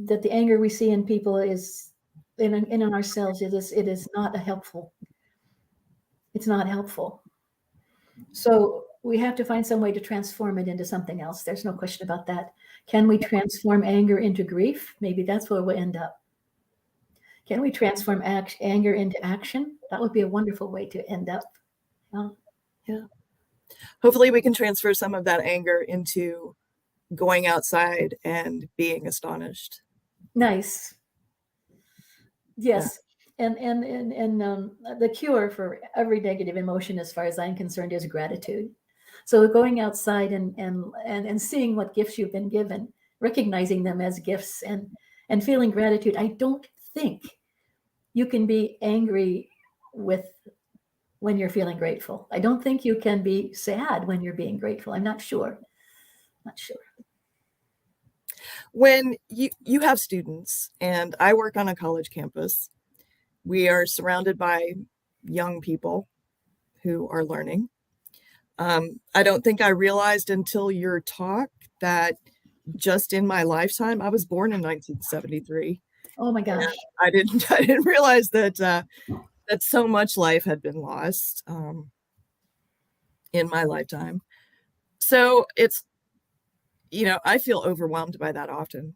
that the anger we see in people is in ourselves. It is not helpful. It's not helpful. So we have to find some way to transform it into something else. There's no question about that. Can we transform anger into grief? Maybe that's where we'll end up. Can we transform anger into action? That would be a wonderful way to end up. Yeah. Hopefully we can transfer some of that anger into going outside and being astonished. Nice. Yes. And the cure for every negative emotion, as far as I'm concerned, is gratitude. So going outside and seeing what gifts you've been given, recognizing them as gifts, and feeling gratitude. I don't think you can be angry when you're feeling grateful. I don't think you can be sad when you're being grateful. I'm not sure. Not sure. When you have students, and I work on a college campus, we are surrounded by young people who are learning. I don't think I realized until your talk that just in my lifetime, I was born in 1973. Oh my gosh. I didn't realize that that so much life had been lost in my lifetime. So it's, I feel overwhelmed by that often.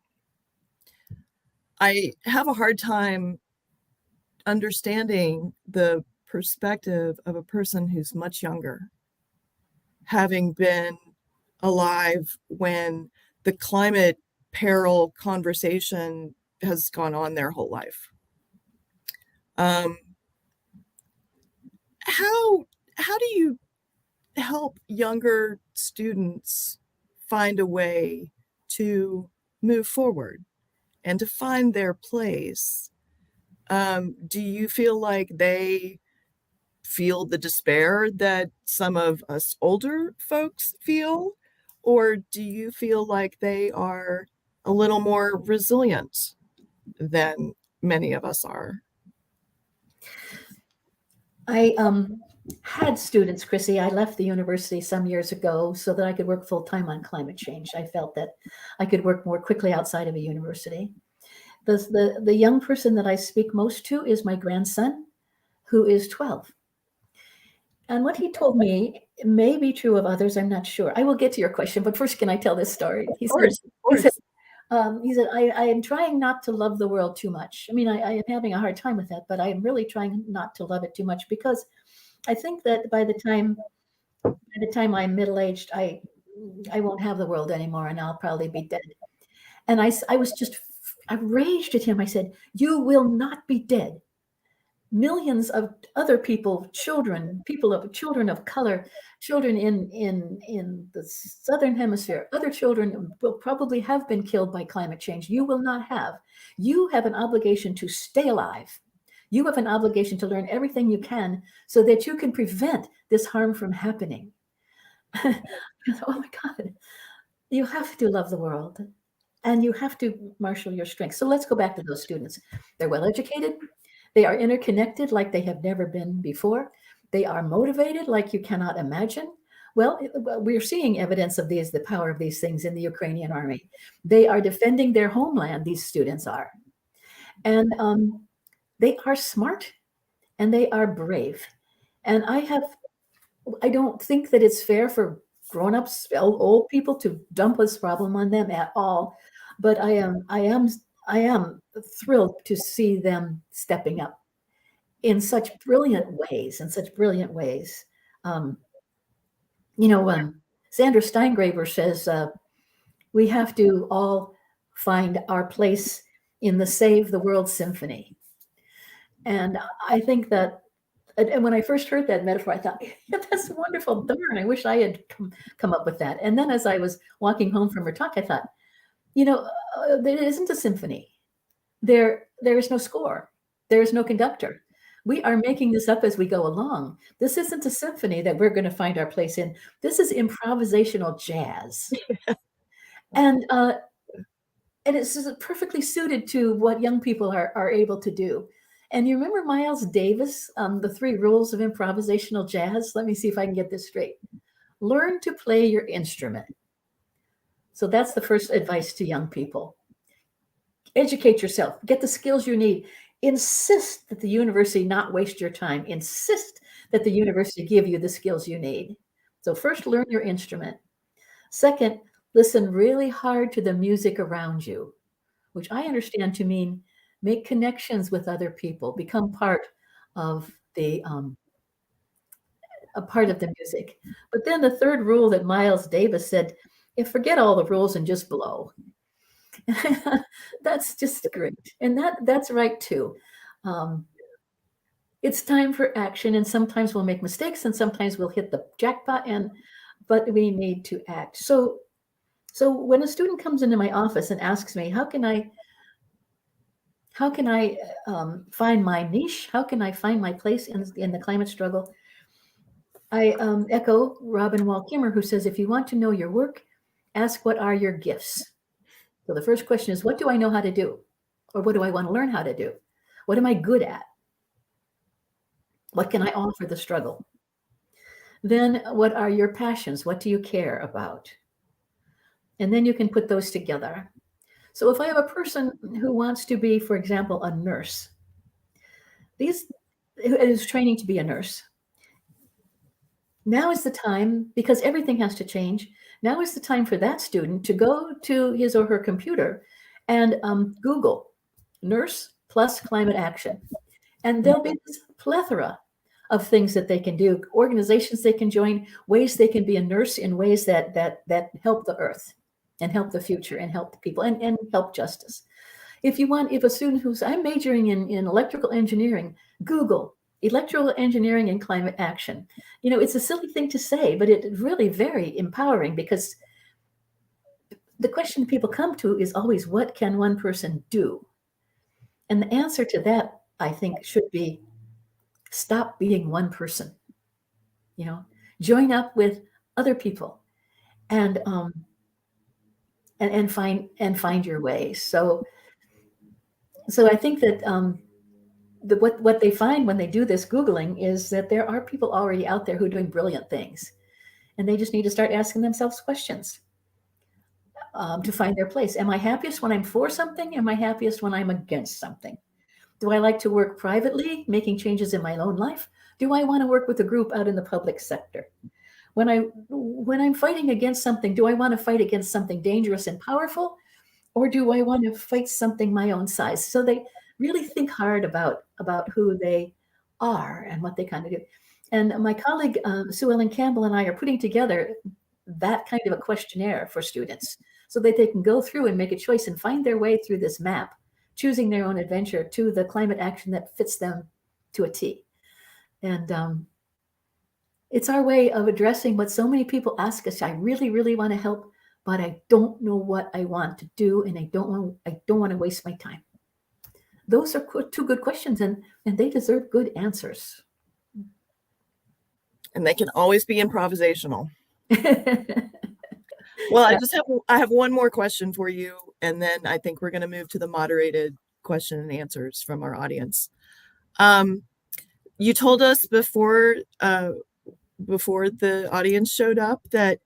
I have a hard time understanding the perspective of a person who's much younger, having been alive when the climate peril conversation has gone on their whole life. How do you help younger students find a way to move forward and to find their place? Do you feel like they feel the despair that some of us older folks feel? Or do you feel like they are a little more resilient than many of us are? I had students, Chrissy. I left the university some years ago so that I could work full time on climate change. I felt that I could work more quickly outside of a university. The young person that I speak most to is my grandson, who is 12. And what he told me may be true of others. I'm not sure. I will get to your question, but first, can I tell this story? He said, I am trying not to love the world too much. I mean, I am having a hard time with that, but I am really trying not to love it too much, because I think that by the time I'm middle-aged, I won't have the world anymore, and I'll probably be dead. And I raged at him. I said, you will not be dead. Millions of other people of color, children in the Southern Hemisphere, other children will probably have been killed by climate change. You will not have. You have an obligation to stay alive. You have an obligation to learn everything you can so that you can prevent this harm from happening. Oh my God. You have to love the world, and you have to marshal your strength. So let's go back to those students. They're well educated. They are interconnected like they have never been before. They are motivated like you cannot imagine. Well, we're seeing evidence of the power of these things in the Ukrainian army. They are defending their homeland, these students are. And they are smart, and they are brave. And I don't think that it's fair for grown-ups, old people, to dump this problem on them at all. But I am thrilled to see them stepping up in such brilliant ways. Sandra Steingraber says we have to all find our place in the Save the World Symphony. And I think that, and when I first heard that metaphor, I thought, yeah, that's wonderful. Darn, I wish I had come up with that. And then as I was walking home from her talk, I thought, there isn't a symphony. there is no score. There is no conductor. We are making this up as we go along. This isn't a symphony that we're going to find our place in. This is improvisational jazz. And it's just perfectly suited to what young people are able to do. And you remember Miles Davis, the 3 rules of improvisational jazz? Let me see if I can get this straight. Learn to play your instrument. So that's the first advice to young people. Educate yourself, get the skills you need. Insist that the university not waste your time. Insist that the university give you the skills you need. So first, learn your instrument. Second, listen really hard to the music around you, which I understand to mean make connections with other people, become part of the music. But then the third rule that Miles Davis said, forget all the rules and just blow. That's just great. And that's right too. It's time for action, and sometimes we'll make mistakes and sometimes we'll hit the jackpot, but we need to act. So when a student comes into my office and asks me, how can I find my niche? How can I find my place in the climate struggle? I echo Robin Wall Kimmer, who says, if you want to know your work, ask what are your gifts? So the first question is, what do I know how to do? Or what do I want to learn how to do? What am I good at? What can I offer the struggle? Then what are your passions? What do you care about? And then you can put those together. So if I have a person who wants to be, for example, a nurse, is training to be a nurse, now is the time, because everything has to change, now is the time for that student to go to his or her computer and Google nurse plus climate action. And there'll be this plethora of things that they can do, organizations they can join, ways they can be a nurse in ways that help the earth and help the future and help the people and help justice. If a student I'm majoring in electrical engineering, Google electrical engineering and climate action. It's a silly thing to say, but it's really very empowering, because the question people come to is always, what can one person do? And the answer to that, I think, should be stop being one person. Join up with other people and find your way. So I think that what they find when they do this Googling is that there are people already out there who are doing brilliant things, and they just need to start asking themselves questions to find their place. Am I happiest when I'm for something? Am I happiest when I'm against something? Do I like to work privately, making changes in my own life? Do I want to work with a group out in the public sector? When I'm fighting against something, do I want to fight against something dangerous and powerful, or do I want to fight something my own size? So they really think hard about who they are and what they kind of do. And my colleague, Sue Ellen Campbell, and I are putting together that kind of a questionnaire for students so that they can go through and make a choice and find their way through this map, choosing their own adventure to the climate action that fits them to a T. And it's our way of addressing what so many people ask us. I really, really want to help, but I don't know what I want to do, and I don't want to waste my time. Those are 2 good questions, and they deserve good answers. And they can always be improvisational. Well, I have one more question for you, and then I think we're going to move to the moderated question and answers from our audience. You told us before the audience showed up that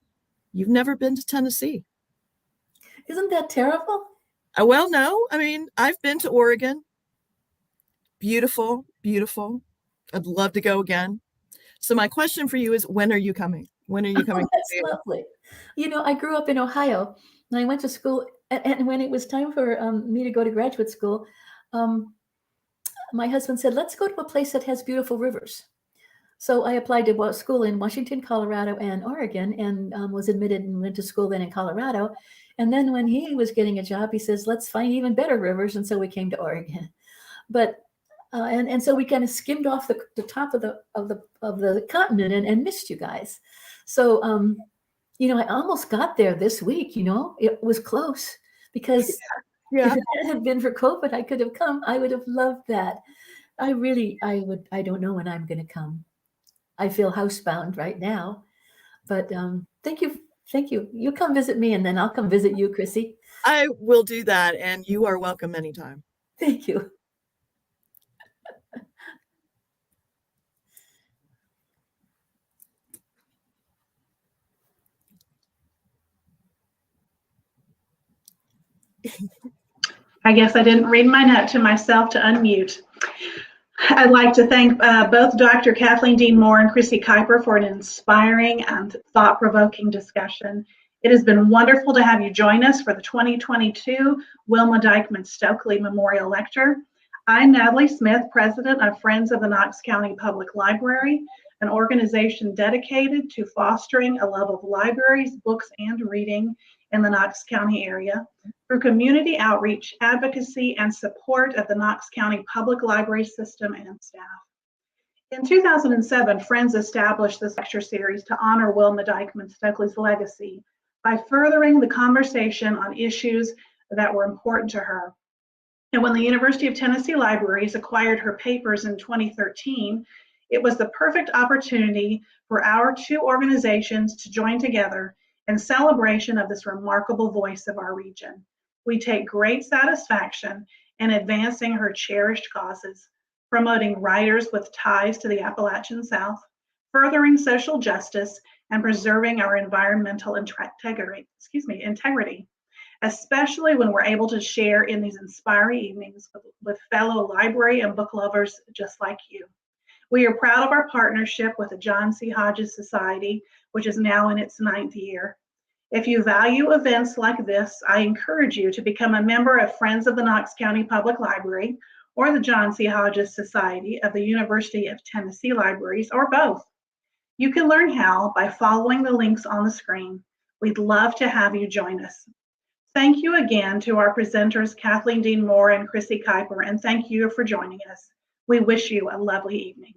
you've never been to Tennessee. Isn't that terrible? Well, no. I mean, I've been to Oregon. Beautiful, beautiful. I'd love to go again. So my question for you is, when are you coming? When are you coming? That's lovely. I grew up in Ohio, and I went to school. And when it was time for me to go to graduate school, my husband said, let's go to a place that has beautiful rivers. So I applied to school in Washington, Colorado, and Oregon, and was admitted and went to school then in Colorado. And then when he was getting a job, he says, let's find even better rivers. And so we came to Oregon. But and so we kind of skimmed off the top of the continent and missed you guys. So I almost got there this week. It was close because Yeah. If it had been for COVID, I could have come. I would have loved that. I don't know when I'm going to come. I feel housebound right now, but thank you. Thank you. You come visit me and then I'll come visit you, Chrissy. I will do that, and you are welcome anytime. Thank you. I guess I didn't read my note to myself to unmute. I'd like to thank both Dr. Kathleen Dean Moore and Chrissy Keuper for an inspiring and thought-provoking discussion. It has been wonderful to have you join us for the 2022 Wilma Dykeman Stokely Memorial Lecture. I'm Natalie Smith, President of Friends of the Knox County Public Library, an organization dedicated to fostering a love of libraries, books, and reading in the Knox County area through community outreach, advocacy, and support of the Knox County Public Library system and staff. In 2007, Friends established this lecture series to honor Wilma Dykeman Stokely's legacy by furthering the conversation on issues that were important to her. And when the University of Tennessee Libraries acquired her papers in 2013, it was the perfect opportunity for our two organizations to join together in celebration of this remarkable voice of our region. We take great satisfaction in advancing her cherished causes, promoting writers with ties to the Appalachian South, furthering social justice, and preserving our environmental integrity, especially when we're able to share in these inspiring evenings with fellow library and book lovers just like you. We are proud of our partnership with the John C. Hodges Society, which is now in its 9th year. If you value events like this, I encourage you to become a member of Friends of the Knox County Public Library or the John C. Hodges Society of the University of Tennessee Libraries, or both. You can learn how by following the links on the screen. We'd love to have you join us. Thank you again to our presenters, Kathleen Dean Moore and Chrissy Keuper, and thank you for joining us. We wish you a lovely evening.